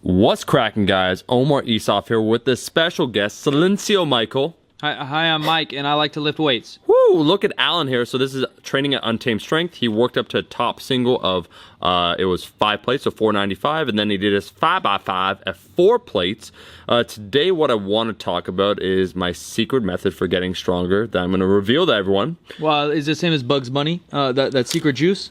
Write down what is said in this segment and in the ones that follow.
What's cracking, guys? Omar Isov here with the special guest, Silencio Michael. Hi, I'm Mike, and I like to lift weights. Woo! Look at Alan here. So this is training at Untamed Strength. He worked up to a top single of, it was 5 plates, so 495, and then he did his 5x5 at 4 plates. Today, what I want to talk about is my secret method for getting stronger that I'm going to reveal to everyone. Well, is it the same as Bugs Bunny? That secret juice?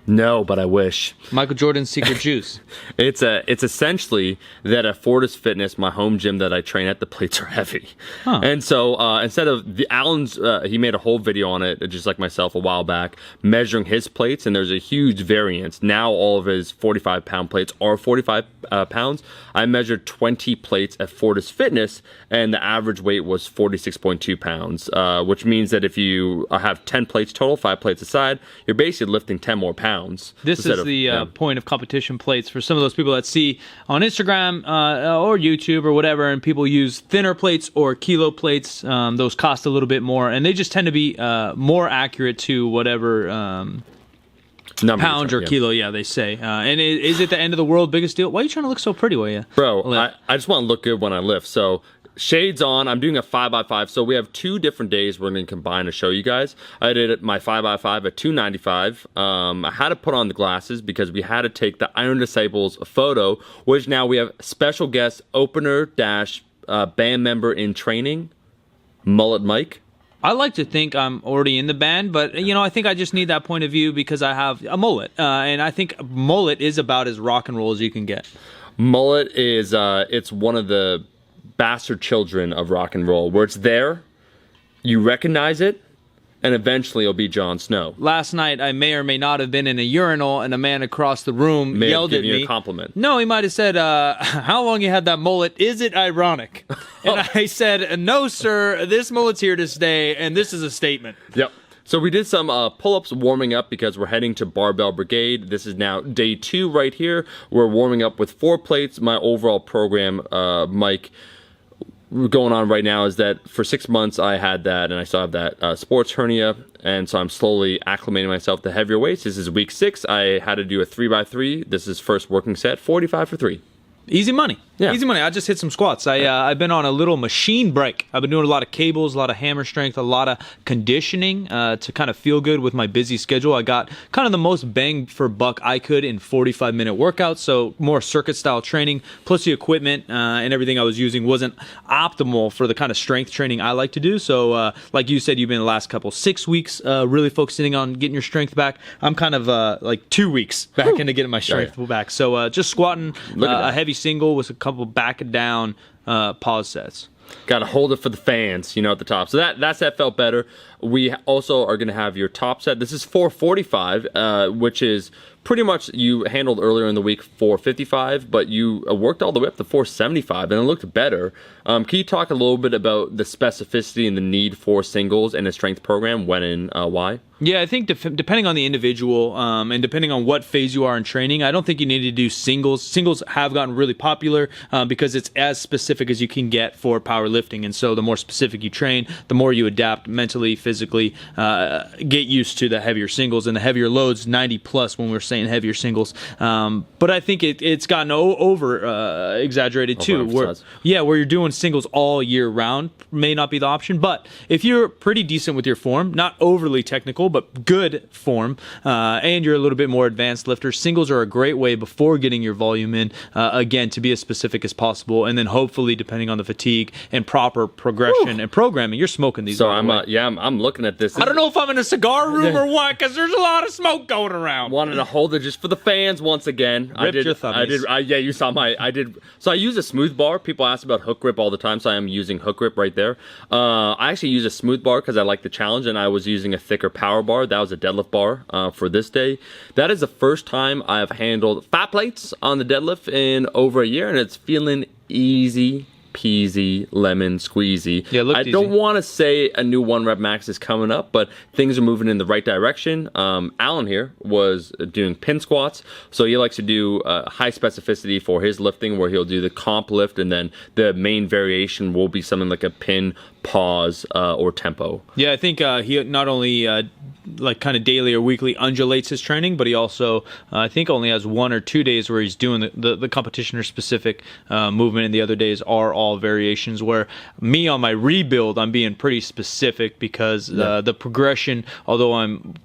No, but I wish. Michael Jordan's secret juice. It's essentially that at Fortis Fitness, my home gym that I train at, the plates are heavy. Huh. And so instead of Alan's, he made a whole video on it, just like myself a while back, measuring his plates, and there's a huge variance. Now all of his 45-pound plates are 45 pounds. I measured 20 plates at Fortis Fitness, and the average weight was 46.2 pounds, which means that if you have 10 plates total, 5 plates aside, you're basically lifting 10 more pounds. This is the point of competition plates for some of those people that see on Instagram or YouTube or whatever, and people use thinner plates or kilo plates. Those cost a little bit more, and they just tend to be more accurate to whatever pound or kilo, they say. And is it the end of the world biggest deal? Why are you trying to look so pretty, will you? Bro, I just want to look good when I lift, so... Shades on. I'm doing a 5x5, so we have 2 different days we're going to combine to show you guys. I did my 5x5 at 295. I had to put on the glasses because we had to take the Iron Disciples photo, which now we have special guest opener band member in training, Mullet Mike. I like to think I'm already in the band, but I think I just need that point of view because I have a mullet, and I think mullet is about as rock and roll as you can get. Mullet is it's one of the bastard children of rock and roll, where it's there, you recognize it, and eventually it'll be Jon Snow. Last night, I may or may not have been in a urinal, and a man across the room yelled at me. You a compliment. No, he might have said, how long you had that mullet? Is it ironic? And I said, no, sir, this mullet's here to stay, and this is a statement. Yep. So we did some pull-ups warming up because we're heading to Barbell Brigade. This is now day 2 right here. We're warming up with 4 plates. My overall program, Mike, going on right now is that for 6 months I had that, and I still have that sports hernia, and so I'm slowly acclimating myself to heavier weights. This is week 6. I had to do a 3x3. This is first working set, 45 for 3. Easy money. Yeah. Easy money. I just hit some squats. I've been on a little machine break. I've been doing a lot of cables, a lot of hammer strength, a lot of conditioning to kind of feel good with my busy schedule. I got kind of the most bang for buck I could in 45-minute workouts, so more circuit-style training, plus the equipment and everything I was using wasn't optimal for the kind of strength training I like to do. So like you said, you've been the last 6 weeks really focusing on getting your strength back. I'm kind of like 2 weeks back into getting my strength back. So just squatting a heavy single with a couple back and down pause sets. Got to hold it for the fans, at the top. So that set felt better. We also are going to have your top set. This is 445, which is pretty much you handled earlier in the week 455, but you worked all the way up to 475, and it looked better. Can you talk a little bit about the specificity and the need for singles in a strength program, when and why? Yeah, I think depending on the individual and depending on what phase you are in training, I don't think you need to do singles. Singles have gotten really popular because it's as specific as you can get for powerlifting. And so the more specific you train, the more you adapt mentally, physically, get used to the heavier singles and the heavier loads, 90 plus when we're saying heavier singles. But I think it's gotten over exaggerated too. Where you're doing singles all year round may not be the option. But if you're pretty decent with your form, not overly technical, but good form, and you're a little bit more advanced lifter, singles are a great way before getting your volume in, again, to be as specific as possible, and then hopefully, depending on the fatigue and proper progression and programming, you're smoking these. So I'm looking at this. I don't know if I'm in a cigar room or what, because there's a lot of smoke going around. Wanted to hold it just for the fans once again. Ripped your thummies. You saw I did. So I use a smooth bar. People ask about hook grip all the time, so I am using hook grip right there. I actually use a smooth bar because I like the challenge, and I was using a thicker power bar. That was a deadlift bar for this day. That is the first time I've handled fat plates on the deadlift in over a year, and it's feeling easy peasy lemon squeezy. Yeah, I don't want to say a new 1 rep max is coming up, but things are moving in the right direction. Alan here was doing pin squats, so he likes to do high specificity for his lifting, where he'll do the comp lift, and then the main variation will be something like a pin, pause, or tempo. Yeah, I think he not only like kind of daily or weekly undulates his training, but he also I think only has 1 or 2 days where he's doing the competition or specific movement, and the other days are all variations. Where me on my rebuild, I'm being pretty specific because the progression, although I'm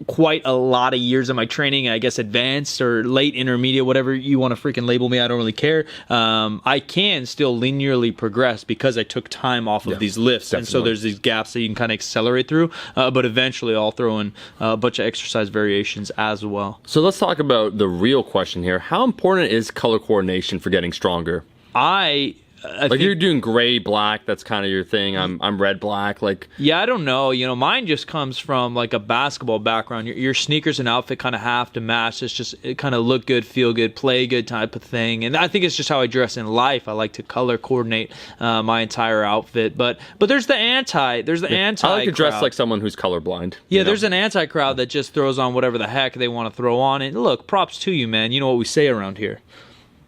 quite a lot of years of my training, I guess advanced or late intermediate, whatever you want to freaking label me, I don't really care. I can still linearly progress because I took time off of these lifts. Definitely. And so there's these gaps that you can kind of accelerate through, but eventually I'll throw in a bunch of exercise variations as well. So let's talk about the real question here. How important is color coordination for getting stronger? I like you're doing gray, black, that's kind of your thing. I'm red, black. Like, yeah, I don't know. You know, mine just comes from like a basketball background. Your sneakers and outfit kind of have to match. It's just it kind of look good, feel good, play good type of thing. And I think it's just how I dress in life. I like to color coordinate my entire outfit. But there's the anti. There's the anti. I like to dress like someone who's colorblind. Yeah, there's an anti crowd that just throws on whatever the heck they want to throw on. And look, props to you, man. You know what we say around here.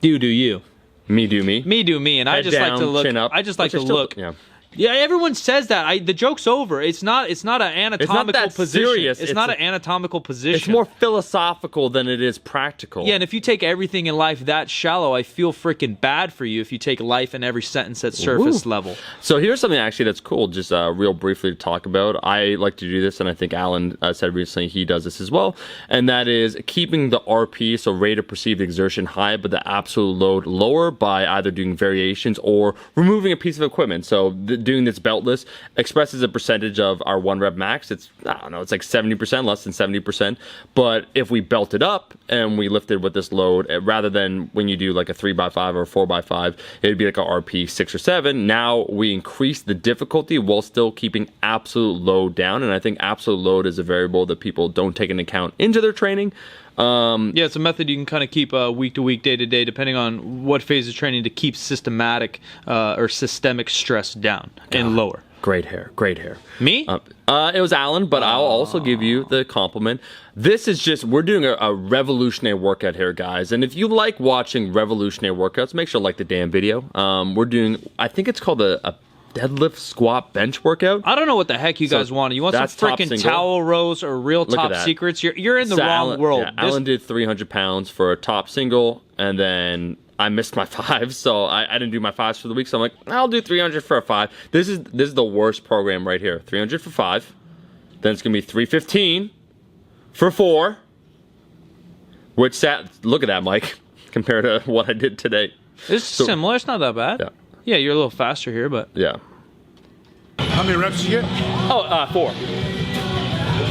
Do you. Me do me. Me do me, and Head I just down, like to look. chin up, I just like to look. Yeah. Yeah, everyone says that. The joke's over. It's not an anatomical position. Serious. It's not an anatomical position. It's more philosophical than it is practical. Yeah, and if you take everything in life that shallow, I feel freaking bad for you if you take life in every sentence at surface level. So here's something actually that's cool, just real briefly to talk about. I like to do this, and I think Alan said recently he does this as well, and that is keeping the RP, so rate of perceived exertion, high, but the absolute load lower by either doing variations or removing a piece of equipment. So doing this beltless expresses a percentage of our 1 rep max. It's, I don't know, it's like 70%, less than 70%. But if we belt it up and we lifted with this load, rather than when you do like a 3x5 or a 4x5, it'd be like a RP 6 or 7. Now we increase the difficulty while still keeping absolute load down. And I think absolute load is a variable that people don't take into account into their training. Yeah, it's a method you can kind of keep week to week, day to day, depending on what phase of training, to keep systematic or systemic stress down and lower. Great hair. Me? It was Alan, but I'll also give you the compliment. This is just, we're doing a revolutionary workout here, guys. And if you like watching revolutionary workouts, make sure to like the damn video. We're doing, I think it's called a deadlift, squat, bench workout. I don't know what the heck you guys want. You want some freaking towel rows or real top secrets? You're in the wrong world. Yeah, Alan did 300 pounds for a top single, and then I missed my 5, so I didn't do my 5s for the week. So I'm like, I'll do 300 for a 5. This is the worst program right here. 300 for 5. Then it's gonna be 315 for 4. Which look at that, Mike, compared to what I did today. It's similar. It's not that bad. Yeah. Yeah, you're a little faster here, but... Yeah. How many reps did you get? Oh, 4.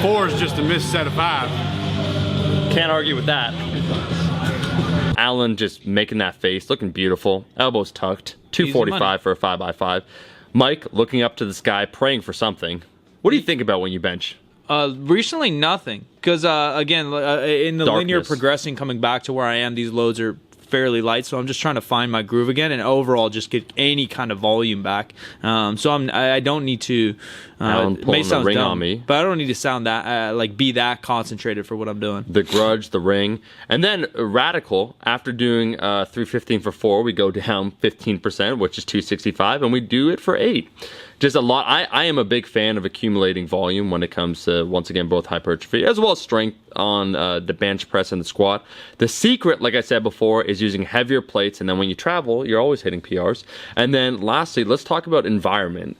4 is just a missed set of 5. Can't argue with that. Alan just making that face, looking beautiful. Elbows tucked. 245 for a 5x5. Mike looking up to the sky, praying for something. What do you think about when you bench? Recently, nothing. Because, again, in the linear progressing, coming back to where I am, these loads are fairly light, so I'm just trying to find my groove again and overall just get any kind of volume back. So I don't need to. It may sound dumb, on me, but I don't need to sound that be that concentrated for what I'm doing. The grudge, the ring, and then radical. After doing 315 for 4, we go down 15%, which is 265, and we do it for 8. Just a lot. I am a big fan of accumulating volume when it comes to, once again, both hypertrophy as well as strength on the bench press and the squat. The secret, like I said before, is using heavier plates, and then when you travel, you're always hitting PRs. And then lastly, let's talk about environment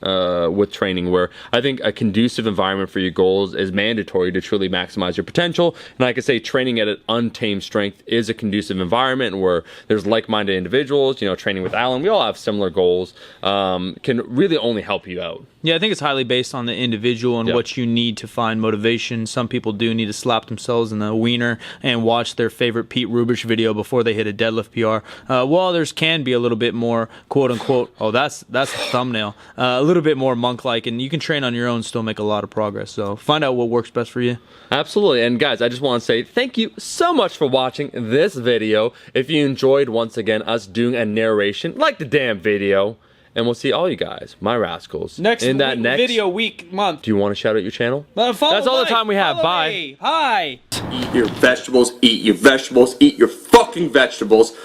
with training, where I think a conducive environment for your goals is mandatory to truly maximize your potential. And like I say, training at an Untamed strength is a conducive environment where there's like-minded individuals. You know, training with Alan, we all have similar goals. Can really only help help you out. Yeah, I think it's highly based on the individual and what you need to find motivation. Some people do need to slap themselves in the wiener and watch their favorite Pete Rubish video before they hit a deadlift PR. While others can be a little bit more quote unquote, oh, that's the thumbnail, a little bit more monk-like, and you can train on your own, still make a lot of progress. So find out what works best for you. Absolutely. And guys, I just want to say thank you so much for watching this video. If you enjoyed, once again, us doing a narration, like the damn video. And we'll see all you guys, my rascals, next video week month. Do you want to shout out your channel? That's all the time we have. Bye. Hi. Eat your vegetables, eat your vegetables, eat your fucking vegetables.